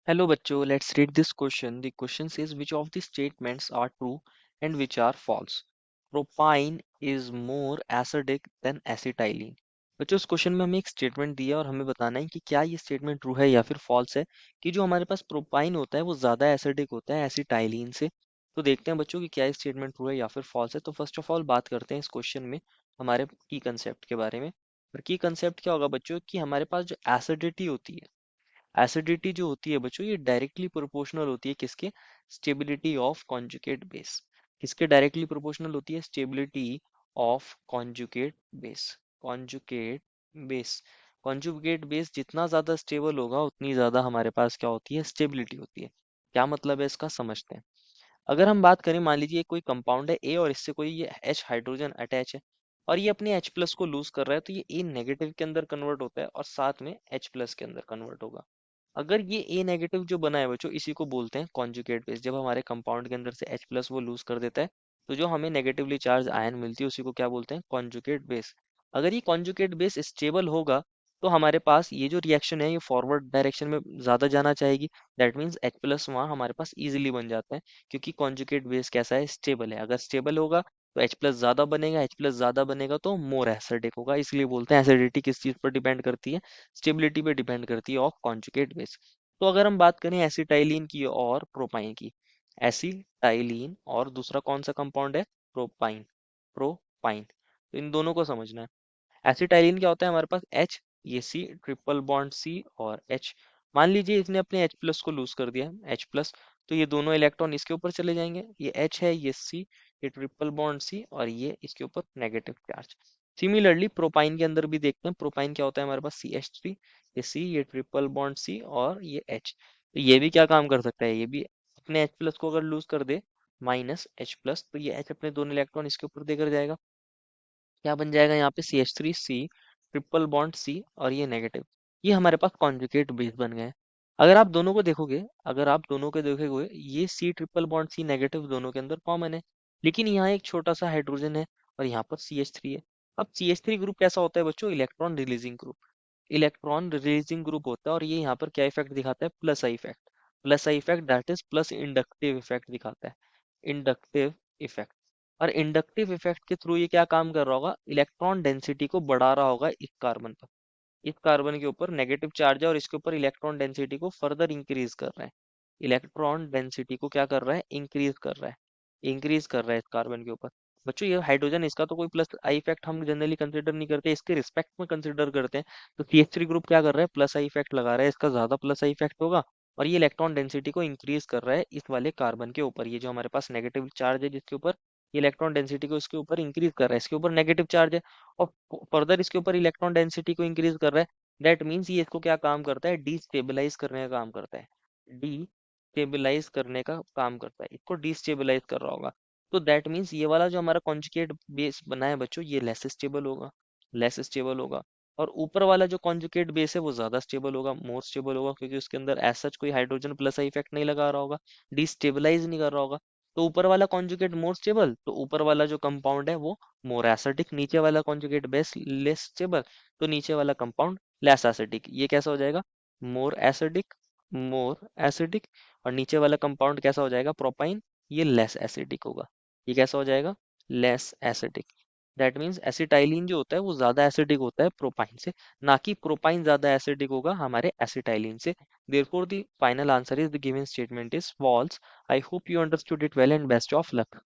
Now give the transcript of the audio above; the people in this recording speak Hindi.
Hello bachcho, let's read this question. The question says which of the statements are true and which are false. Propine is more acidic than acetylene. बच्चों इस क्वेश्चन में हमें एक स्टेटमेंट दिया और हमें बताना है कि क्या ये स्टेटमेंट ट्रू है या फिर फॉल्स है कि जो हमारे पास प्रोपाइन होता है वो ज़्यादा एसिडिक होता है एसिटाइलिन से। तो देखते हैं बच्चों कि क्या ये स्टेटमेंट ट्रू है या फिर फॉल्स है। तो फर्स्ट ऑफ ऑल बात करते हैं इस क्वेश्चन में हमारे की कंसेप्ट के बारे में। और की कंसेप्ट क्या होगा बच्चों कि हमारे पास जो एसिडिटी होती है, एसिडिटी जो होती है बच्चों ये डायरेक्टली प्रोपोर्शनल होती है किसके, स्टेबिलिटी ऑफ कॉन्जुगेट बेस। किसके डायरेक्टली प्रोपोर्शनल होती है, stability of conjugate base. Conjugate base, conjugate base जितना ज्यादा स्टेबल होगा उतनी ज्यादा हमारे पास क्या होती है, स्टेबिलिटी होती है। क्या मतलब है इसका, समझते हैं। अगर हम बात करें, मान लीजिए कोई कंपाउंड है ए और इससे कोई ये एच हाइड्रोजन अटैच है और ये अपने एच प्लस को लूज कर रहा है, तो ये ए नेगेटिव के अंदर कन्वर्ट होता है और साथ में एच प्लस के अंदर कन्वर्ट होगा। अगर ये ए नेगेटिव जो बना है बच्चों, इसी को बोलते हैं कॉन्जुगेट बेस। जब हमारे कंपाउंड के अंदर से एच प्लस वो लूज कर देता है तो जो हमें नेगेटिवली चार्ज आयन मिलती है उसी को क्या बोलते हैं, कॉन्जुगेट बेस। अगर ये कॉन्जुगेट बेस स्टेबल होगा तो हमारे पास ये जो रिएक्शन है ये फॉरवर्ड डायरेक्शन में ज्यादा जाना चाहेगी। दैट मीन्स एच प्लस वहाँ हमारे पास इजिली बन जाता है क्योंकि कॉन्जुगेट बेस कैसा है, स्टेबल है। अगर स्टेबल होगा तो एच प्लस ज्यादा बनेगा, एच प्लस ज्यादा बनेगा तो मोर एसिडिक होगा। इसलिए बोलते हैं एसिडिटी किस चीज पर डिपेंड करती है, स्टेबिलिटी पे डिपेंड करती है ऑफ कॉन्जुगेट बेस। तो अगर हम बात करें एसिटाइलिन की और प्रोपाइन की, एसिटाइलिन और दूसरा कौन सा कंपाउंड है, प्रोपाइन। प्रोपाइन, तो इन दोनों को समझना है। एसिटाइलिन क्या होता है, हमारे पास H, ये C, ट्रिपल बॉन्ड C और H। मान लीजिए इसने अपने H प्लस को लूज कर दिया, H प्लस, तो ये दोनों इलेक्ट्रॉन इसके ऊपर चले जाएंगे। ये H है, ये C, ये ट्रिपल बॉन्ड C और ये इसके ऊपर नेगेटिव चार्ज। सिमिलरली प्रोपाइन के अंदर भी देखते हैं, प्रोपाइन क्या होता है, हमारे पास CH3, ये C, ये ट्रिपल बॉन्ड C और ये H। तो ये भी क्या काम कर सकता है, ये भी अपने H प्लस को अगर लूज कर दे, माइनस H प्लस, तो ये H अपने दोनों इलेक्ट्रॉन इसके ऊपर देकर जाएगा। क्या बन जाएगा यहाँ पे, CH3C, ट्रिपल बॉन्ड C और ये नेगेटिव। ये हमारे पास कॉन्जुगेट बेस बन गए हैं। अगर आप दोनों को देखोगे, अगर आप दोनों को देखोगे, ये C triple bond C negative दोनों के अंदर कॉमन है, लेकिन यहाँ एक छोटा सा हाइड्रोजन है और यहाँ पर CH3 है। अब CH3 ग्रुप कैसा होता है बच्चों, electron releasing group. Electron releasing group होता है और ये यहाँ पर क्या इफेक्ट दिखाता है, plus I effect. Plus I effect that is plus inductive effect दिखाता है, इंडक्टिव इफेक्ट। और इंडक्टिव इफेक्ट के थ्रू ये क्या काम कर रहा होगा, इलेक्ट्रॉन डेंसिटी को बढ़ा रहा होगा इस कार्बन पर। इस कार्बन के ऊपर नेगेटिव चार्ज है और इसके ऊपर इलेक्ट्रॉन डेंसिटी को फर्दर इंक्रीज कर रहा है। इलेक्ट्रॉन डेंसिटी को क्या कर रहा है, इंक्रीज कर रहा है, इंक्रीज कर रहा है इस कार्बन के ऊपर। बच्चों ये हाइड्रोजन, इसका तो कोई प्लस आई इफेक्ट हम जनरली कंसिडर नहीं करते, इसके रिस्पेक्ट में कंसिडर करते हैं। तो CH3 ग्रुप क्या कर रहा है, प्लस आई इफेक्ट लगा रहा है, इसका ज्यादा प्लस आई इफेक्ट होगा और ये इलेक्ट्रॉन डेंसिटी को इंक्रीज कर रहा है इस वाले कार्बन के ऊपर। ये जो हमारे पास नेगेटिव चार्ज है जिसके ऊपर, ये इलेक्ट्रॉन डेंसिटी को इसके ऊपर इंक्रीज कर रहा है, इसके ऊपर नेगेटिव चार्ज है और फर्दर इसके ऊपर इलेक्ट्रॉन डेंसिटी को इंक्रीज कर रहा है। दैट मीन्स ये इसको क्या काम करता है, डीस्टेबलाइज करने का काम करता है। डीस्टेबलाइज करने का काम करता है, इसको डीस्टेबलाइज कर रहा होगा। तो दैट मीन्स ये वाला जो हमारा कॉन्जुगेट बेस बना है बच्चों, ये लेस स्टेबल होगा, लेस स्टेबल होगा। और ऊपर वाला जो कॉन्जुगेट बेस है वो ज्यादा स्टेबल होगा, मोर स्टेबल होगा, क्योंकि उसके अंदर एज सच कोई हाइड्रोजन प्लस इफेक्ट नहीं लगा रहा होगा, डिस्टेबलाइज नहीं कर रहा होगा। तो ऊपर वाला कॉन्जुगेट मोर स्टेबल, तो ऊपर वाला जो कंपाउंड है वो मोर एसिडिक, नीचे वाला कॉन्जुगेट बेस लेस स्टेबल, तो नीचे वाला कंपाउंड लेस एसिडिक। ये कैसा हो जाएगा, मोर एसिडिक, मोर एसिडिक। और नीचे वाला कंपाउंड कैसा हो जाएगा, प्रोपाइन, ये लेस एसिडिक होगा। ये कैसा हो जाएगा, less acidic. That means acetylene जो होता है वो ज्यादा एसिडिक होता है प्रोपाइन से, ना कि प्रोपाइन ज्यादा एसिडिक होगा हमारे एसिटाइलिन से। Therefore, the final answer is the given statement is false. I hope you understood it well and best of luck.